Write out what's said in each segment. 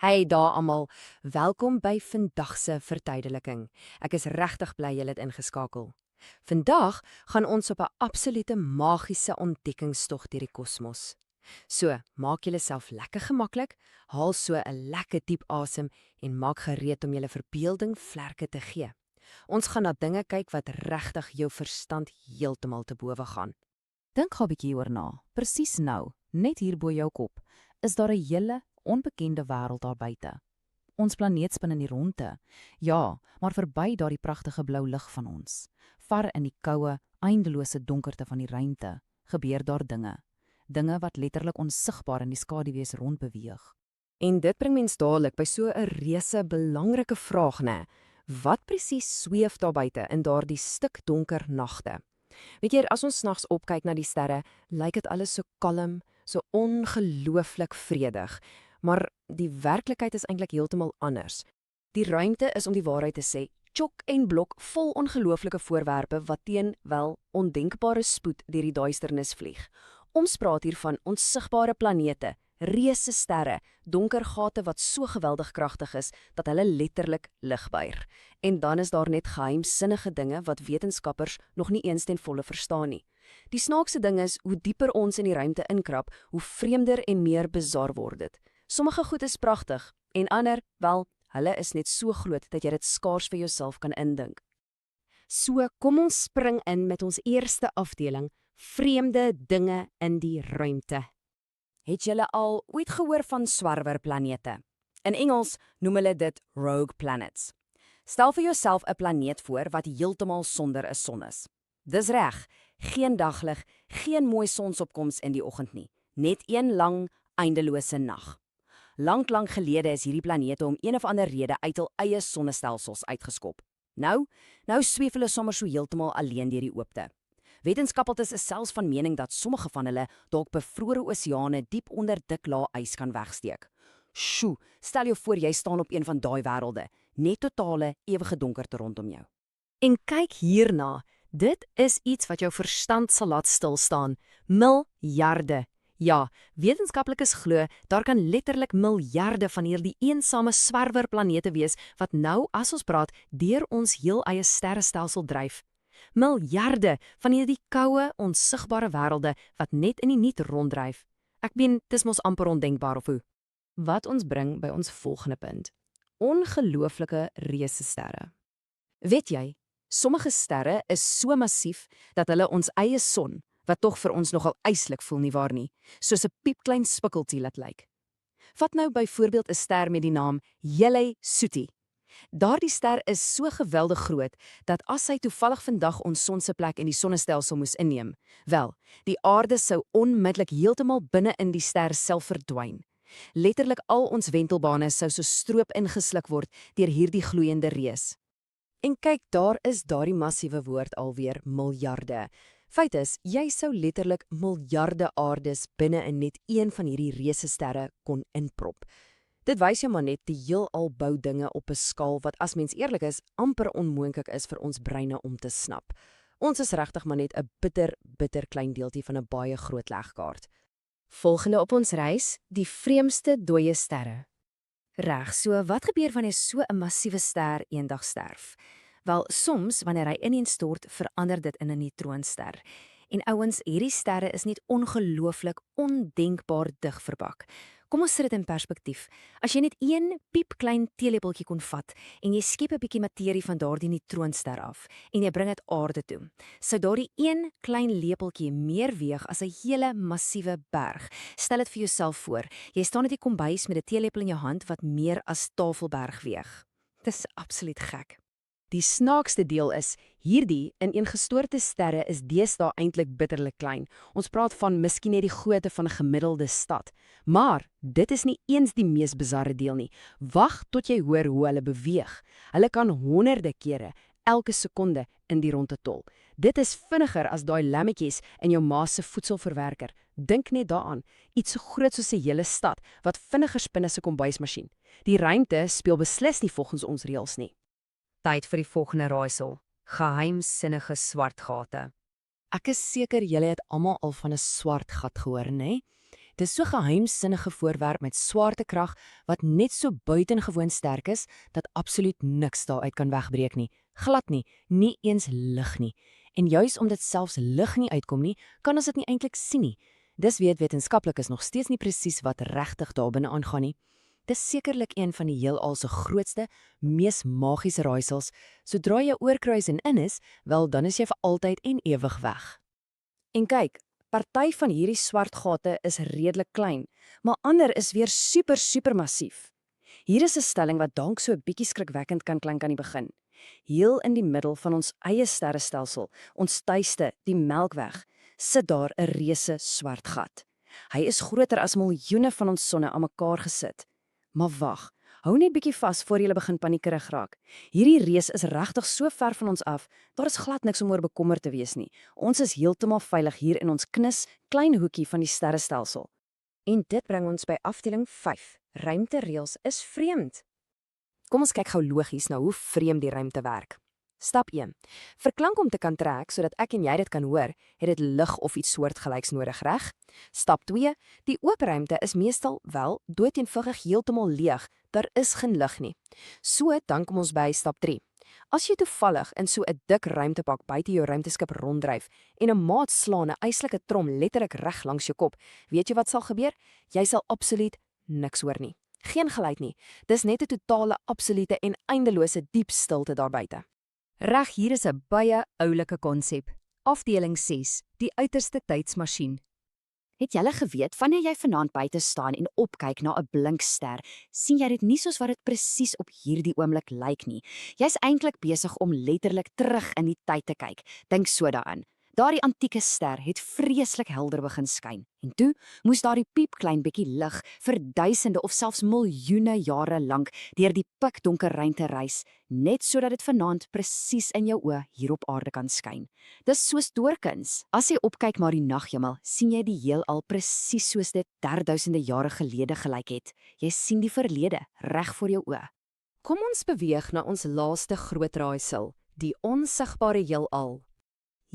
Hey daar almal, welkom by vandag se verduideliking. Ek is regtig bly julle het ingeskakel. Vandag gaan ons op 'n absolute magiese ontdekkingstog deur die kosmos. So, maak julleself lekker gemaklik, haal so 'n lekker diep asem en maak gereed om julle verbeelding vlerke te gee. Ons gaan na dinge kyk wat regtig jou verstand heeltemal te bowe gaan. Dink gou 'n bietjie oor na. Presies nou, net hier bo jou kop, is daar 'n hele onbekende wêreld daar buite. Ons planeet spin in die ronde. Ja, maar verby daardie pragtige blou lig van ons, ver in die koue, eindelose donkerte van die ruimte, gebeur daar dinge. Dinge wat letterlik onsigbaar in die skaduwees rondbeweeg. En dit bring mens dadelik by so 'n reuse belangrike vraag, né? Wat presies sweef daar buite in daardie stikdonker nagte? Weet jy, as ons nags opkyk na die sterre, lyk dit alles so kalm, so ongelooflik vredig. Maar die werklikheid is eintlik heeltemal anders. Die ruimte is, om die waarheid te sê, tjok en blok vol ongelooflike voorwerpe wat teen wel ondenkbare spoed deur die duisternis vlieg. Ons praat hier van onsigbare planete, reuse sterre, donker gate wat so geweldig kragtig is dat hulle letterlik lig buig. En dan is daar net geheimsinnige dinge wat wetenskappers nog nie eens ten volle verstaan nie. Die snaakse ding is, hoe dieper ons in die ruimte inkrap, hoe vreemder en meer bizar word dit. Sommige goed is pragtig en ander, wel, hulle is net so groot dat jy dit skaars vir jouself kan indink. So, kom ons spring in met ons eerste afdeling, vreemde dinge in die ruimte. Het julle al ooit gehoor van swerwerplanete? In Engels noem hulle dit rogue planets. Stel vir jouself 'n planeet voor wat heeltemal sonder 'n son is. Dis reg, geen daglig, geen mooi sonsopkoms in die oggend nie, net een lang, eindelose nag. Lank gelede is hierdie planete om een of ander rede uit hul eie sonnestelsels uitgeskop. Nou sweef hulle sommer so heeltemal alleen deur die oopte. Wetenskaplikes is selfs van mening dat sommige van hulle dalk bevrore oseane diep onder dik laag ys kan wegsteek. Sjoe, stel jou voor jy staan op een van daai wêrelde, net totale ewige donkerte rondom jou. En kyk hierna, dit is iets wat jou verstand sal laat stil staan. Miljarde. Ja, wetenskaplikes glo daar kan letterlik miljarde van hierdie eensame swerwerplanete wees wat nou, as ons praat, deur ons heel eie sterrestelsel dryf. Miljarde van hierdie koue, onsigbare wêrelde wat net in die niet ronddryf. Ek meen, dis mos amper ondenkbaar of hoe. Wat ons bring by ons volgende punt. Ongelooflike reuse sterre. Weet jy, sommige sterre is so massief dat hulle ons eie son, wat tog vir ons nogal yslik voel nie waar nie, soos 'n piepklein spikkeltjie laat lyk. Vat nou byvoorbeeld 'n ster met die naam Jelle-Soeti. Daardie ster is so geweldig groot dat as hy toevallig vandag ons son se plek in die sonnestelsel moes inneem, wel, die aarde sou onmiddellik heeltemal binne in die ster self verdwyn. Letterlik al ons wentelbane sou so stroop ingesluk word deur hierdie gloeiende reus. En kyk, daar is daardie massiewe woord alweer, miljarde. Feit is, jy sou letterlik miljarde aardes binne in net een van hierdie reuse sterre kon inprop. Dit wys jou maar net die heelal bou dinge op 'n skaal wat, as mens eerlik is, amper onmoontlik is vir ons breine om te snap. Ons is regtig maar net 'n bitter klein deeltjie van 'n baie groot legkaart. Volgende op ons reis, die vreemdste dooie sterre. Reg, so wat gebeur wanneer so 'n massiewe ster eendag sterf? Wel, soms wanneer hy ineenstort, verander dit in 'n neutronster. En ouens, hierdie sterre is net ongelooflik, ondenkbaar dig verbak. Kom ons sit dit in perspektief. As jy net een piepklein teelepeltjie kon vat en jy skep 'n bietjie materie van daardie neutronster af en jy bring dit aarde toe, sou daardie een klein lepeltjie meer weeg as 'n hele massiewe berg. Stel dit vir jouself voor. Jy staan in die kombuis met 'n teelepel in jou hand wat meer as Tafelberg weeg. Dis absoluut gek. Die snaakste deel is, hierdie ineengestorte sterre is deesdae eintlik bitterlik klein. Ons praat van miskien net die grootte van 'n gemiddelde stad. Maar dit is nie eens die mees bizarre deel nie. Wag tot jy hoor hoe hulle beweeg. Hulle kan honderde kere, elke sekonde in die ronde tol. Dit is vinniger as daai lammetjies in jou ma se voedselverwerker. Dink net daaraan, iets so groot soos 'n hele stad wat vinniger spin as 'n kombuismasjien. Die ruimte speel beslis nie volgens ons reëls nie. Tyd vir die volgende raaisel, geheimsinnige swart gate. Ek is seker julle het almal al van 'n swart gat gehoor, né? Dis so geheimsinnige voorwerp met swaartekrag wat net so buitengewoon sterk is dat absoluut niks daaruit kan wegbreek nie. Glad nie, nie eens lig nie. En juis omdat selfs lig nie uitkom nie, kan ons dit nie eintlik sien nie. Dis weet wetenskaplikes nog steeds nie presies wat regtig daar binne aangaan nie. Dis sekerlik een van die heelal se grootste, mees magiese raaisels. Sodra jy oorkruis en in is, wel dan is jy vir altyd en ewig weg. En kyk, party van hierdie swart gate is redelik klein, maar ander is weer super massief. Hier is 'n stelling wat dalk so 'n bietjie skrikwekkend kan klink aan die begin. Heel in die middel van ons eie sterrestelsel, ons tuiste, die Melkweg, sit daar 'n reuse swart gat. Hy is groter as miljoene van ons sonne aan mekaar gesit. Maar wag, hou net bietjie vas voor jy begin paniekerig raak. Hierdie reus is regtig so ver van ons af, daar is glad niks om oor bekommerd te wees nie. Ons is heeltemal veilig hier in ons knus, klein hoekie van die sterrestelsel. En dit bring ons by afdeling 5. Ruimtereëls is vreemd. Kom ons kyk gou logies na hoe vreemd die ruimte werk. Stap 1. Vir klank om te kan trek sodat ek en jy dit kan hoor, het dit lig of iets soortgelyks nodig, reg? Stap 2. Die oop ruimte is meestal wel doeteenvoudig heeltemal leeg. Daar is geen lig nie. So dan kom ons by stap 3. As jy toevallig in so 'n dik ruimtepak buite jou ruimteskip ronddryf en 'n maat slaan 'n eislike trom letterlik reg langs jou kop, weet jy wat sal gebeur? Jy sal absoluut niks hoor nie. Geen geluid nie. Dis net 'n totale, absolute en eindelose diep stilte daar buite. Reg, hier is 'n baie oulike konsep. Afdeling 6, die uiterste tydsmasjien. Het julle geweet, wanneer jy vanaand buite staan en opkyk na 'n blink ster, sien jy dit nie soos wat dit presies op hierdie oomblik lyk nie. Jy's eintlik besig om letterlik terug in die tyd te kyk. Dink so daaraan. Daardie antieke ster het vreeslik helder begin skyn. En toe moes daardie piepklein bietjie lig vir duisende of selfs miljoene jare lank deur die pikdonker ruimte reis, net sodat dit vanaand presies in jou oë hier op aarde kan skyn. Dis soos doorkuns. As jy opkyk na die naghemel, sien jy die heelal presies soos dit 3000 jare gelede gelyk het. Jy sien die verlede reg voor jou oë. Kom ons beweeg na ons laaste groot raaisel, die onsigbare heelal.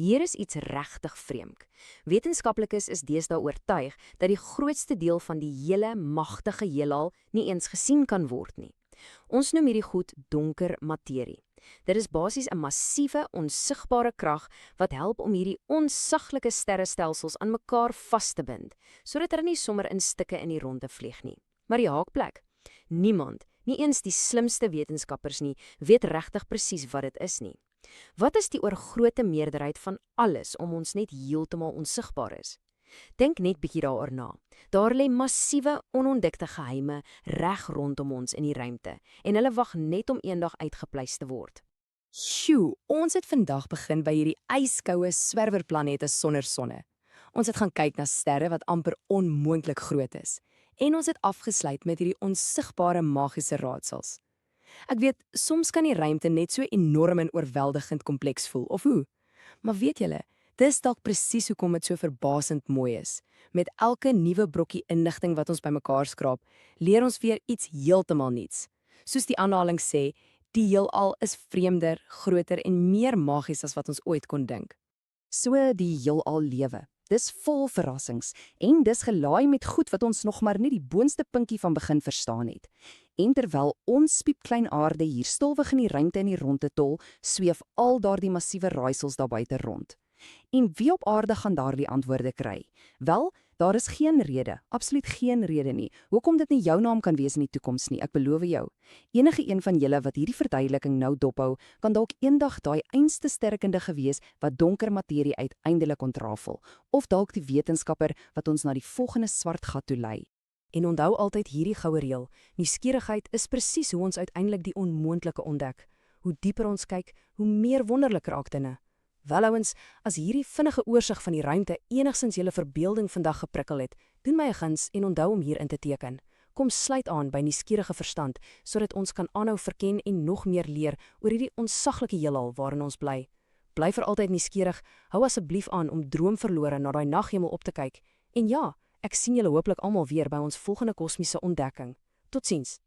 Hier is iets regtig vreemd. Wetenskaplikes is deesdae oortuig dat die grootste deel van die hele magtige heelal nie eens gesien kan word nie. Ons noem hierdie goed donker materie. Dit is basies 'n massiewe, onsigbare krag wat help om hierdie onsaglike sterrestelsels aan mekaar vas te bind, sodat hulle nie sommer in stukke in die ronde vlieg nie. Maar die haakplek, niemand, nie eens die slimste wetenskappers nie, weet regtig presies wat dit is nie. Wat is die oorgrote meerderheid van alles om ons net heeltemal onsigbaar is? Dink net bietjie daaroor na. Daar lê massiewe, onontdekte geheime reg rondom ons in die ruimte en hulle wag net om eendag uitgepleis te word. Sjoe, ons het vandag begin by hierdie yskoue swerwerplanete sonder sonne. Ons het gaan kyk na sterre wat amper onmoontlik groot is. En ons het afgesluit met hierdie onsigbare magiese raadsels. Ek weet, soms kan die ruimte net so enorm en oorweldigend kompleks voel, of hoe? Maar weet julle, dis dalk presies hoekom dit so verbasend mooi is. Met elke nuwe brokkie inligting wat ons bymekaar skraap, leer ons weer iets heeltemal nuuts. Soos die aanhaling sê, die heelal is vreemder, groter en meer magies as wat ons ooit kon dink. So die heelal lewe. Dis vol verrassings en dis gelaai met goed wat ons nog maar net die boonste puntjie van begin verstaan het. En terwyl ons piepklein aarde hier stilwig in die ruimte in die ronde tol, sweef al daardie massiewe raaisels daar buite rond. En wie op aarde gaan daardie antwoorde kry? Wel, daar is geen rede, absoluut geen rede nie, hoekom dit nie jou naam kan wees in die toekoms nie, ek beloof jou. Enige een van julle wat hierdie verduideliking nou dophou, kan dalk eendag daai einste sterkkundige wees wat donker materie uiteindelik ontrafel, of dalk die wetenskapper wat ons na die volgende swart gat toe lei. En onthou altyd hierdie goue reël, nuuskierigheid is presies hoe ons uiteindelik die onmoontlike ontdek. Hoe dieper ons kyk, hoe meer wonderlik raak dinge. Wel ouens, as hierdie vinnige oorsig van die ruimte enigsins julle verbeelding vandag geprikkel het, doen my 'n guns en onthou om hier in te teken. Kom sluit aan by nuuskierige verstand, sodat ons kan aanhou verken en nog meer leer oor hierdie onsaglike heelal waarin ons bly. Bly vir altyd nuuskierig, hou asseblief aan om droomverlore na daai naghemel op te kyk. En ja, ek sien julle hooplik almal weer by ons volgende kosmiese ontdekking. Totsiens.